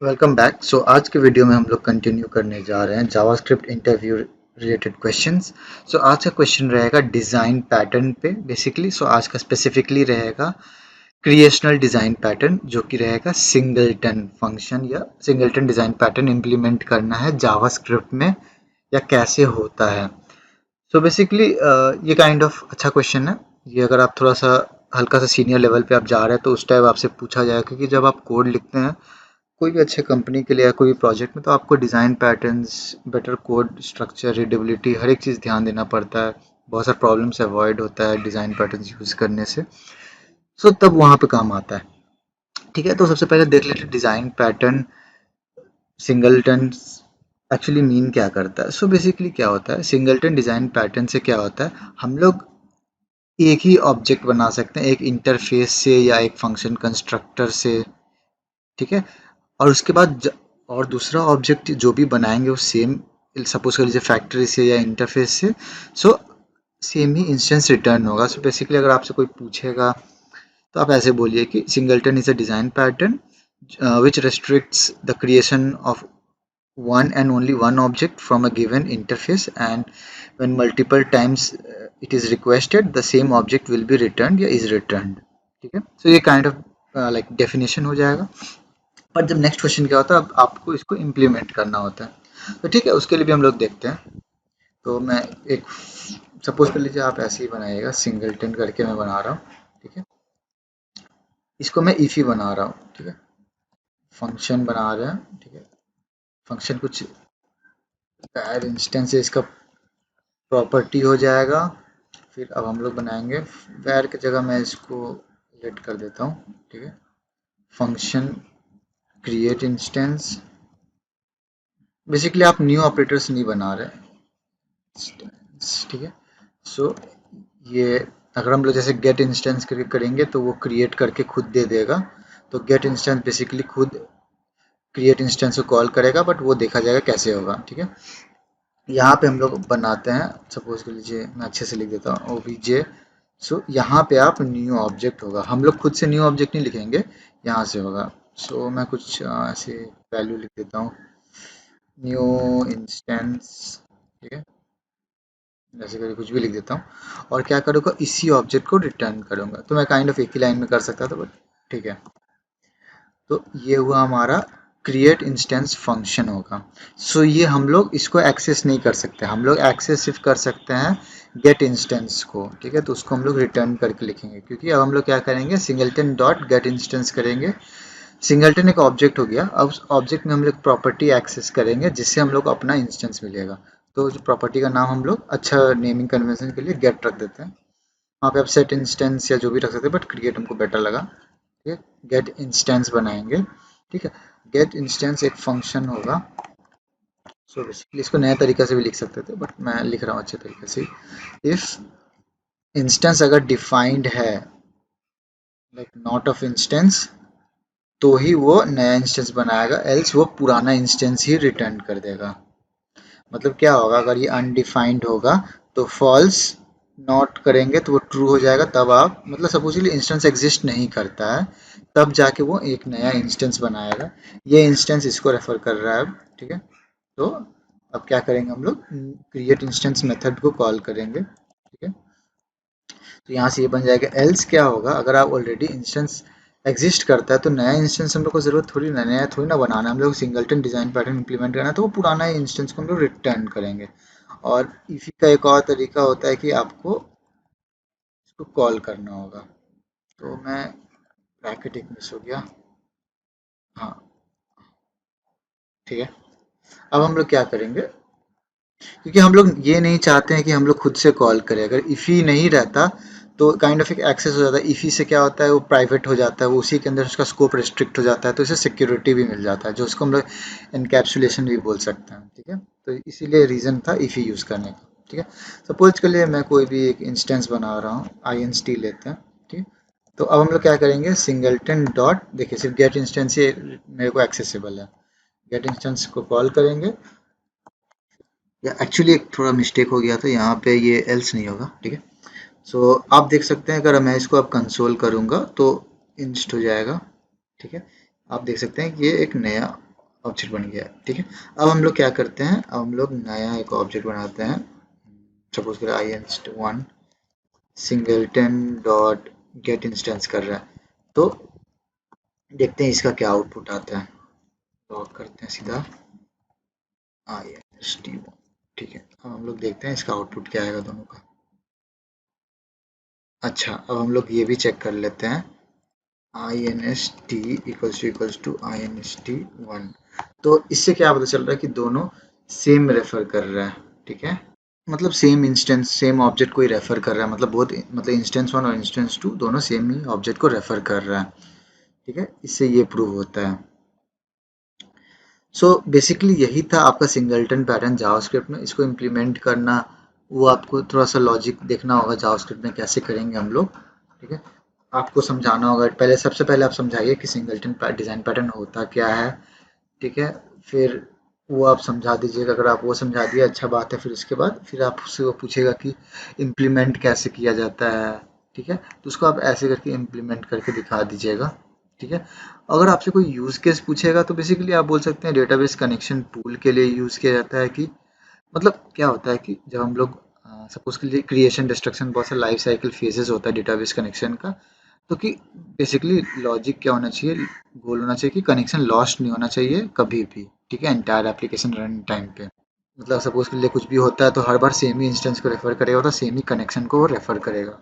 Welcome back. आज के video में हम लोग कंटिन्यू करने जा रहे हैं जावास्क्रिप्ट इंटरव्यू रिलेटेड क्वेश्चंस। आज का क्वेश्चन रहेगा डिज़ाइन पैटर्न पे बेसिकली। आज का स्पेसिफिकली रहेगा क्रिएशनल डिज़ाइन पैटर्न, जो कि रहेगा सिंगलटन फंक्शन या सिंगलटन डिज़ाइन पैटर्न इम्प्लीमेंट करना है जावास्क्रिप्ट में या कैसे होता है। बेसिकली ये काइंड ऑफ अच्छा क्वेश्चन है। ये अगर आप थोड़ा सा हल्का सा सीनियर लेवल पे आप जा रहे हैं तो उस टाइम आपसे पूछा जाएगा, क्योंकि जब आप कोड लिखते हैं कोई भी अच्छे कंपनी के लिए या कोई भी प्रोजेक्ट में, तो आपको design patterns, better code structure, readability, हर एक चीज़ ध्यान देना पड़ता है। बहुत सारे प्रॉब्लम्स अवॉइड होता है डिज़ाइन पैटर्न्स यूज़ करने से। तब वहाँ पे काम आता है। ठीक है, तो सबसे पहले देख लेते हैं design pattern singleton actually mean क्या करता है। बेसिकली क्या होता है सिंगलटन डिज़ाइन पैटर्न से, क्या होता है हम लोग एक ही ऑब्जेक्ट बना सकते हैं एक इंटरफेस से या एक फंक्शन कंस्ट्रक्टर से। ठीक है, और उसके बाद और दूसरा ऑब्जेक्ट जो भी बनाएंगे वो सेम, सपोज कर लीजिए फैक्ट्री से या इंटरफेस से, सो सेम ही इंस्टेंस रिटर्न होगा। बेसिकली अगर आपसे कोई पूछेगा तो आप ऐसे बोलिए कि singleton is a design pattern which restricts the creation of one and only one object from a given interface, and when multiple times it is requested the same object will be returned या is returned। ठीक है, ये kind of like definition हो जाएगा। पर जब next question क्या होता है, अब आपको इसको इम्प्लीमेंट करना होता है। ठीक है, उसके लिए भी हम लोग देखते हैं। मैं एक सपोज कर लीजिए आप ऐसे ही बनाइएगा, सिंगलटन करके मैं बना रहा हूँ। ठीक है, इसको मैं इफ ही बना रहा हूँ। ठीक है, फंक्शन बना रहे हैं। ठीक है, फंक्शन कुछ पैर इंस्टेंस है, इसका प्रॉपर्टी हो जाएगा। फिर अब हम लोग बनाएंगे वैर की जगह मैं इसको लेट कर देता हूँ। ठीक है, फंक्शन क्रिएट इंस्टेंस। बेसिकली आप न्यू ऑपरेटर्स नहीं बना रहे। ठीक है, ये अगर हम लोग जैसे गेट इंस्टेंस करेंगे तो वो क्रिएट करके खुद दे देगा। तो गेट इंस्टेंस बेसिकली खुद क्रिएट इंस्टेंस को कॉल करेगा, बट वो देखा जाएगा कैसे होगा। ठीक है, यहाँ पे हम लोग बनाते हैं, सपोज कर लीजिए मैं अच्छे से लिख देता हूँ ओबीजे। यहाँ पे आप न्यू ऑब्जेक्ट होगा, हम लोग खुद से न्यू ऑब्जेक्ट नहीं लिखेंगे, यहाँ से होगा। मैं कुछ ऐसे वैल्यू लिख देता हूँ, न्यू इंस्टेंस। ठीक है, जैसे करके कुछ भी लिख देता हूँ और क्या करूँगा, इसी ऑब्जेक्ट को रिटर्न करूँगा। तो मैं काइंड ऑफ एक ही लाइन में कर सकता था, बट ठीक है। तो ये हुआ हमारा क्रिएट इंस्टेंस फंक्शन होगा। ये हम लोग इसको एक्सेस नहीं कर सकते, हम लोग एक्सेस सिर्फ कर सकते हैं गेट इंस्टेंस को। ठीक है, तो उसको हम लोग रिटर्न करके लिखेंगे, क्योंकि अब हम लोग क्या करेंगे, सिंगलटन डॉट गेट इंस्टेंस करेंगे। सिंगलटन एक ऑब्जेक्ट हो गया, अब उस ऑब्जेक्ट में हम लोग प्रॉपर्टी एक्सेस करेंगे जिससे हम लोग को अपना इंस्टेंस मिलेगा। तो जो प्रॉपर्टी का नाम हम लोग अच्छा नेमिंग कन्वेंशन के लिए गेट रख देते हैं। वहाँ पे आप सेट इंस्टेंस या जो भी रख सकते हैं, बट क्रिएट हमको बेटर लगा। ठीक है, गेट इंस्टेंस बनाएंगे। ठीक है, गेट इंस्टेंस एक फंक्शन होगा। बेसिकली इसको नए तरीके से भी लिख सकते थे, बट मैं लिख रहा हूँ अच्छे तरीके से। इफ इंस्टेंस अगर डिफाइंड है लाइक नॉट ऑफ इंस्टेंस, तो ही वो नया इंस्टेंस बनाएगा, एल्स वो पुराना इंस्टेंस ही रिटर्न कर देगा। मतलब क्या होगा, अगर ये अनडिफाइंड होगा तो फॉल्स, नॉट करेंगे तो वो ट्रू हो जाएगा। तब आप मतलब सपोजली इंस्टेंस एग्जिस्ट नहीं करता है, तब जाके वो एक नया इंस्टेंस बनाएगा। ये इंस्टेंस इसको रेफर कर रहा है अब। ठीक है, तो अब क्या करेंगे, हम लोग क्रिएट इंस्टेंस मेथड को कॉल करेंगे। ठीक है, तो यहाँ से ये बन जाएगा। एल्स क्या होगा, अगर आप ऑलरेडी इंस्टेंस एग्जिस्ट करता है तो नया इंस्टेंस हम लोग को जरूरत थोड़ी ना, नया थोड़ी ना बनाना, हम लोग सिंगलटन डिजाइन पैटर्न इंप्लीमेंट करना है, तो वो पुराना इंस्टेंस को हम लोग रिटर्न करेंगे। और इसी का एक और तरीका होता है कि आपको इसको कॉल करना होगा। तो मैं ब्रैकेट एक मिस हो गया। हाँ, ठीक है, अब हम लोग क्या करेंगे, क्योंकि हम लोग ये नहीं चाहते हैं कि हम लोग खुद से कॉल करें। अगर इफ़ी नहीं रहता तो काइंड ऑफ एक एक्सेस हो जाता है। इफ़ी से क्या होता है, वो प्राइवेट हो जाता है, वो उसी के अंदर उसका स्कोप रिस्ट्रिक्ट हो जाता है, तो इसे सिक्योरिटी भी मिल जाता है, जो उसको हम लोग इनकैप्सुलेशन भी बोल सकते हैं। ठीक है, तो इसीलिए रीज़न था इफ़ी यूज़ करने का। ठीक है, सपोज के लिए मैं कोई भी एक इंस्टेंस बना रहा हूँ, INST लेते हैं। ठीक है, तो अब हम लोग क्या करेंगे, सिंगलटन डॉट, देखिए सिर्फ गेट इंस्टेंस ही मेरे को एक्सेसिबल है, गेट इंस्टेंस को कॉल करेंगे। या एक्चुअली एक थोड़ा मिस्टेक हो गया था, यहाँ पे ये एल्स नहीं होगा। ठीक है, आप देख सकते हैं, अगर मैं इसको अब कंसोल करूँगा तो इंस्ट हो जाएगा। ठीक है, आप देख सकते हैं कि ये एक नया ऑब्जेक्ट बन गया, ठीक है। अब हम लोग क्या करते हैं, अब हम लोग नया एक ऑब्जेक्ट बनाते हैं, सपोज करें inst1 singleton dot gate instance कर रहा है, तो देखते हैं इसका क्या आउटपुट आता है। लॉग करते हैं सीधा inst1, ठीक है। अब हम लोग देखते हैं इसका आउटपुट क्या आएगा दोनों का। अच्छा, अब हम लोग ये भी चेक कर लेते हैं inst इक्वल्स टू inst1, तो इससे क्या पता चल रहा है कि दोनों सेम रेफर कर रहा है, ठीक है। मतलब सेम इंस्टेंस सेम ऑब्जेक्ट को ही रेफर कर रहा है, मतलब बहुत मतलब इंस्टेंस 1 और इंस्टेंस 2 दोनों सेम ही ऑब्जेक्ट को रेफर कर रहा है, ठीक है। इससे ये प्रूव होता है। सो बेसिकली यही था आपका सिंगलटन पैटर्न जावास्क्रिप्ट में। इसको इम्प्लीमेंट करना, वो आपको थोड़ा सा लॉजिक देखना होगा जावास्क्रिप्ट में कैसे करेंगे हम लोग, ठीक है। आपको समझाना होगा, पहले सबसे पहले आप समझाइए कि सिंगलटन डिज़ाइन पैटर्न होता क्या है, ठीक है। फिर वो आप समझा दीजिएगा, अगर आप वो समझा दिए अच्छा बात है। फिर उसके बाद फिर आपसे वो पूछेगा कि इम्प्लीमेंट कैसे किया जाता है, ठीक है। तो उसको आप ऐसे करके इम्प्लीमेंट करके दिखा दीजिएगा, ठीक है। अगर आपसे कोई यूज़ केस पूछेगा तो बेसिकली आप बोल सकते हैं डेटाबेस कनेक्शन पूल के लिए यूज़ किया जाता है, कि मतलब क्या होता है कि जब हम लोग सपोज के लिए क्रिएशन डिस्ट्रक्शन बहुत सा लाइफ साइकिल फेजेस होता है डेटाबेस कनेक्शन का, तो कि बेसिकली लॉजिक क्या होना चाहिए, गोल होना चाहिए कि कनेक्शन लॉस्ट नहीं होना चाहिए कभी भी, ठीक है, एंटायर एप्लीकेशन रन टाइम पे। मतलब सपोज के लिए कुछ भी होता है तो हर बार सेम ही इंस्टेंस को रेफर करेगा, तो सेम ही कनेक्शन को वो रेफर करेगा,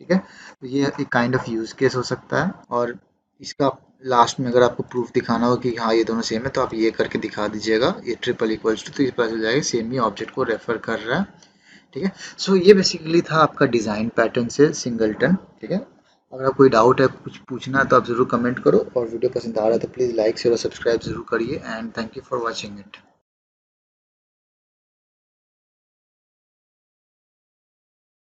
ठीक है। तो ये एक काइंड ऑफ यूज केस हो सकता है। और इसका लास्ट में अगर आपको प्रूफ दिखाना हो कि हाँ ये दोनों सेम है, तो आप ये करके दिखा दीजिएगा, ये ट्रिपल इक्वल्स टू, तो ये पता चल जाएगा सेम ही ऑब्जेक्ट को रेफर कर रहा है, ठीक है। सो ये बेसिकली था आपका डिज़ाइन पैटर्न से सिंगलटन, ठीक है। अगर आप कोई डाउट है, कुछ पूछना है, तो आप ज़रूर कमेंट करो, और वीडियो पसंद आ रहा है तो प्लीज़ लाइक शेयर और सब्सक्राइब ज़रूर करिए, and thank you for watching it.